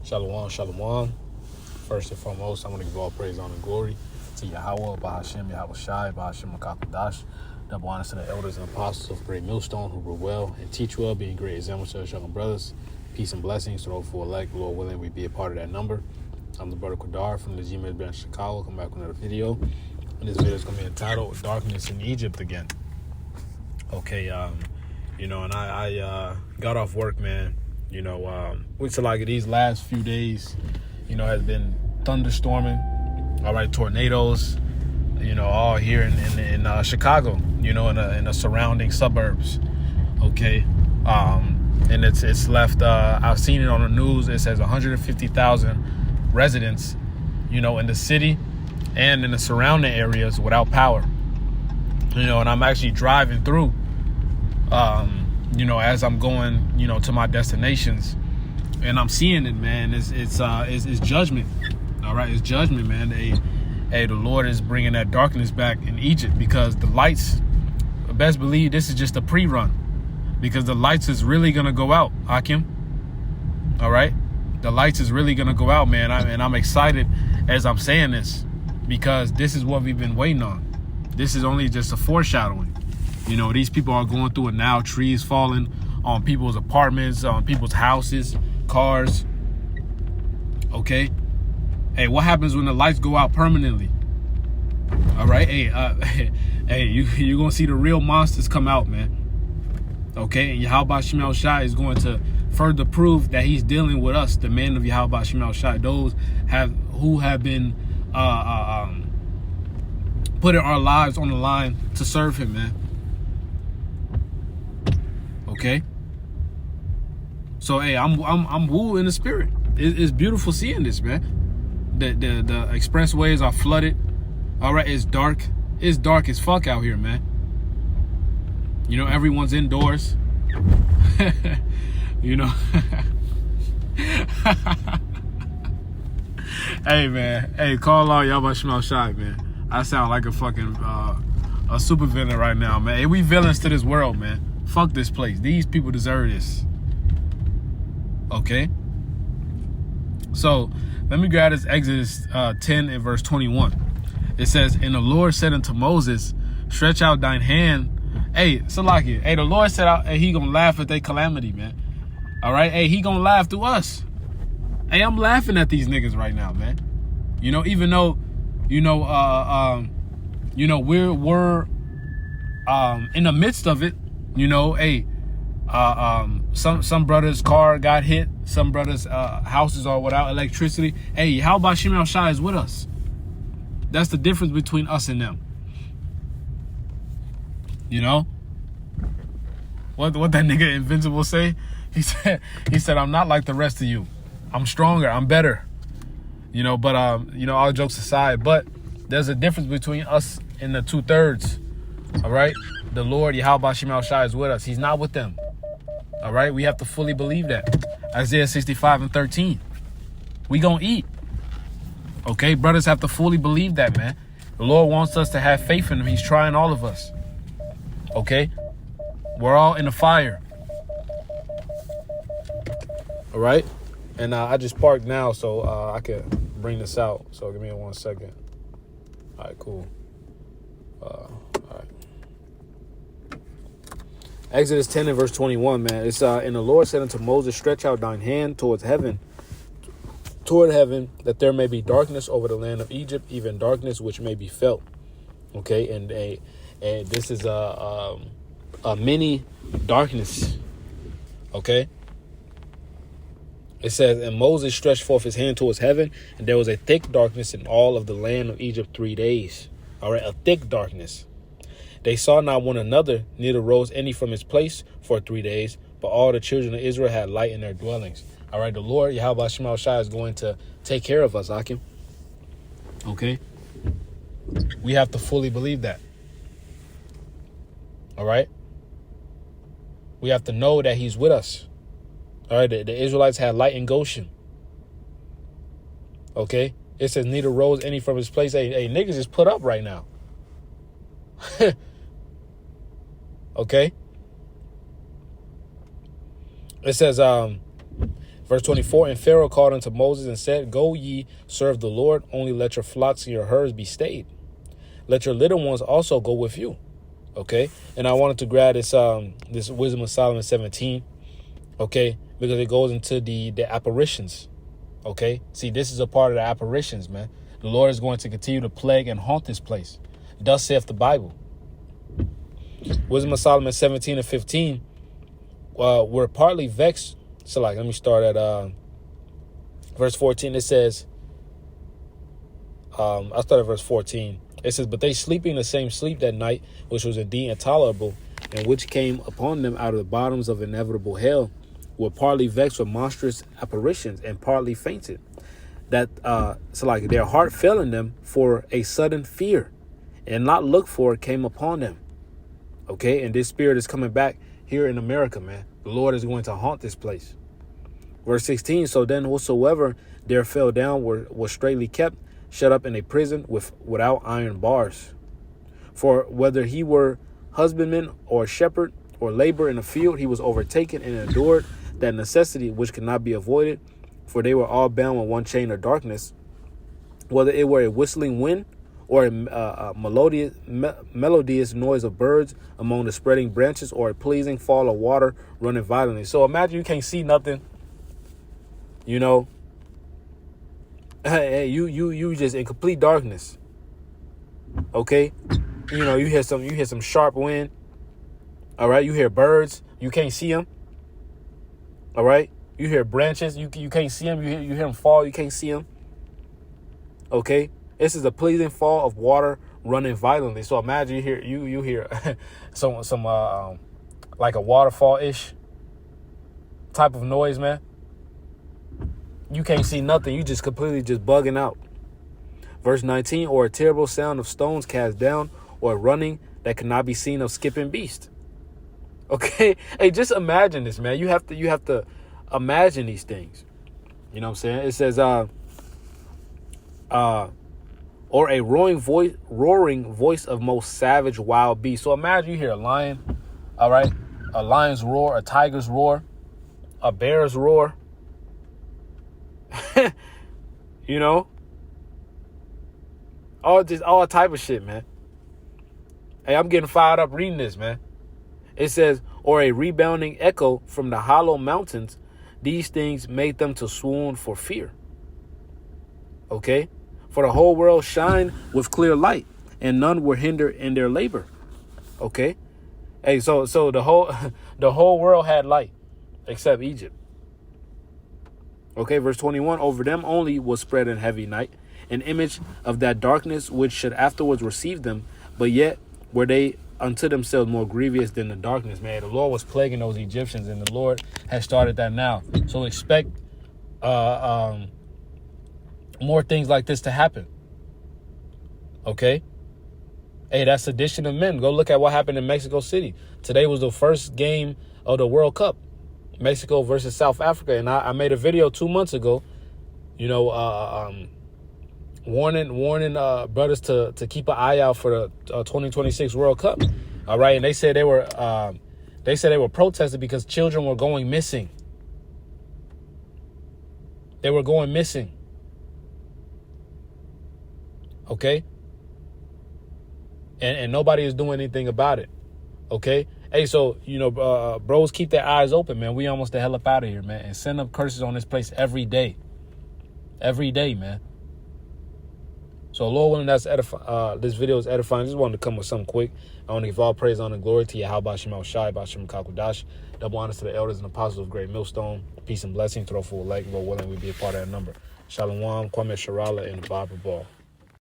Shalom, shalom. First and foremost, I want to give all praise, honor, and glory to Yahweh, Bahashem, Yahweh Shai, Bahashem, Makakadash. Double honor to the elders and apostles of Great Millstone who rule well and teach well, being great examples to our young brothers. Peace and blessings to those who elect. Lord willing, we be a part of that number. I'm the brother Qadar from the G-Med branch Chicago. Come back with another video. And this video is going to be entitled Darkness in Egypt Again. Okay, and I got off work, man. Which like these last few days, has been thunderstorming, all right, tornadoes, all here in Chicago, in the surrounding suburbs, okay, and it's left. I've seen it on the news. It says 150,000 residents, in the city and in the surrounding areas without power, and I'm actually driving through. As I'm going, to my destinations, and I'm seeing it, man. It's judgment. All right, it's judgment, man. The Lord is bringing that darkness back in Egypt because the lights. Best believe this is just a pre-run, because the lights is really gonna go out, Hakim. All right, the lights is really gonna go out, man. And I'm excited as I'm saying this because this is what we've been waiting on. This is only just a foreshadowing. These people are going through it now. Trees falling on people's apartments, on people's houses, cars. Okay. Hey, what happens when the lights go out permanently? All right. Hey, you're going to see the real monsters come out, man. Okay. And Yahweh Shemel Shai is going to further prove that he's dealing with us, the men of Yahweh Shemel Shai, those who have been putting our lives on the line to serve him, man. Okay, so hey, I'm woo in the spirit. It's beautiful seeing this, man. The expressways are flooded. All right, it's dark. It's dark as fuck out here, man. Everyone's indoors. Hey, man. Hey, call out Yahweh Shemel Shai, man. I sound like a fucking a super villain right now, man. Hey, we villains to this world, man. Fuck this place. These people deserve this. Okay? So, let me grab this Exodus 10 and verse 21. It says, and the Lord said unto Moses, stretch out thine hand. Hey, Salakia. Hey, the Lord said hey, he gonna laugh at their calamity, man. All right? Hey, he gonna laugh through us. Hey, I'm laughing at these niggas right now, man. Even though, we're in the midst of it. Some brothers' car got hit. Some brothers' houses are without electricity. Hey, how about Shemel Shai is with us? That's the difference between us and them. What that nigga Invincible say? He said, I'm not like the rest of you. I'm stronger. I'm better. But all jokes aside, but there's a difference between us and the 2/3. All right. The Lord, Yahweh Shemel Shai, is with us. He's not with them. All right? We have to fully believe that. Isaiah 65 and 13. We gonna eat. Okay? Brothers have to fully believe that, man. The Lord wants us to have faith in him. He's trying all of us. Okay? We're all in the fire. All right? And I just parked now, so I can bring this out. So give me 1 second. All right, cool. All right. Exodus 10 and verse 21, man. It's and the Lord said unto Moses, stretch out thine hand toward heaven, that there may be darkness over the land of Egypt, even darkness which may be felt. Okay, and this is a mini darkness. Okay. It says, and Moses stretched forth his hand towards heaven, and there was a thick darkness in all of the land of Egypt 3 days. All right, a thick darkness. They saw not one another, neither rose any from his place for 3 days, but all the children of Israel had light in their dwellings. All right, the Lord, Yahweh Shemel Shai, is going to take care of us, Hakim. Okay? We have to fully believe that. All right? We have to know that he's with us. All right, the Israelites had light in Goshen. Okay? It says, neither rose any from his place. Hey, niggas is put up right now. Okay? It says, Verse 24, and Pharaoh called unto Moses and said, Go ye, serve the Lord, only let your flocks and your herds be stayed. Let your little ones also go with you. Okay, and I wanted to grab this Wisdom of Solomon 17, okay, because it goes into the apparitions. Okay, see, this is a part of the apparitions, man. The Lord is going to continue to plague and haunt this place. Thus saith the Bible. Wisdom of Solomon 17 and 15. We're partly vexed. So, like, let me start at verse 14. It says, I'll start at verse 14. It says, but they sleeping the same sleep that night, which was indeed intolerable, and which came upon them out of the bottoms of inevitable hell, were partly vexed with monstrous apparitions, and partly fainted. That so like their heart failing them for a sudden fear, and not looked for came upon them. Okay, and this spirit is coming back here in America, man. The Lord is going to haunt this place. Verse 16. So then whosoever there fell down was straitly kept, shut up in a prison without iron bars. For whether he were husbandman or shepherd or labor in the field, he was overtaken and endured that necessity which could not be avoided. For they were all bound with one chain of darkness, whether it were a whistling wind or a melodious noise of birds among the spreading branches, or a pleasing fall of water running violently. So imagine you can't see nothing, you know. Hey, you just in complete darkness. Okay, you know, you hear some sharp wind. All right, you hear birds, you can't see them. All right, you hear branches, you can't see them. You hear them fall, you can't see them. Okay, this is a pleasing fall of water running violently. So imagine you hear some like a waterfall ish type of noise, man. You can't see nothing. You just completely just bugging out. Verse 19, or a terrible sound of stones cast down, or running that cannot be seen of skipping beast. Okay, hey, just imagine this, man. You have to imagine these things. You know what I'm saying? It says, or a roaring voice of most savage wild beast. So imagine you hear a lion, all right, a lion's roar, a tiger's roar, a bear's roar. You know, all type of shit, man. Hey, I'm getting fired up reading this, man. It says, or a rebounding echo from the hollow mountains. These things made them to swoon for fear. Okay, for the whole world shined with clear light, and none were hindered in their labor. Okay, hey, so the whole world had light except Egypt. Okay, verse 21, over them only was spread in heavy night, an image of that darkness which should afterwards receive them, but yet were they unto themselves more grievous than the darkness. Man, the Lord was plaguing those Egyptians, and the Lord has started that now. So expect more things like this to happen. Okay? Hey, that's sedition of men. Go look at what happened in Mexico City. Today was the first game of the World Cup. Mexico versus South Africa. And I made a video 2 months ago, you know, warning brothers to keep an eye out for the 2026 World Cup. All right. And they said they were protesting because children were going missing. They were going missing. Okay. And nobody is doing anything about it. Okay. Hey, so, you know, bros, keep their eyes open, man. We almost the hell up out of here, man. And send up curses on this place every day. Every day, man. So, Lord willing, that's this video is edifying. I just wanted to come with something quick. I want to give all praise, honor, and glory to Yahweh Shem Shai, Bashem Kakudash. Double honors to the elders and apostles of Great Millstone. Peace and blessing. Throw full leg. Lord willing, we be a part of that number. Shalom, Kwame Sharala, and the Bible Ball.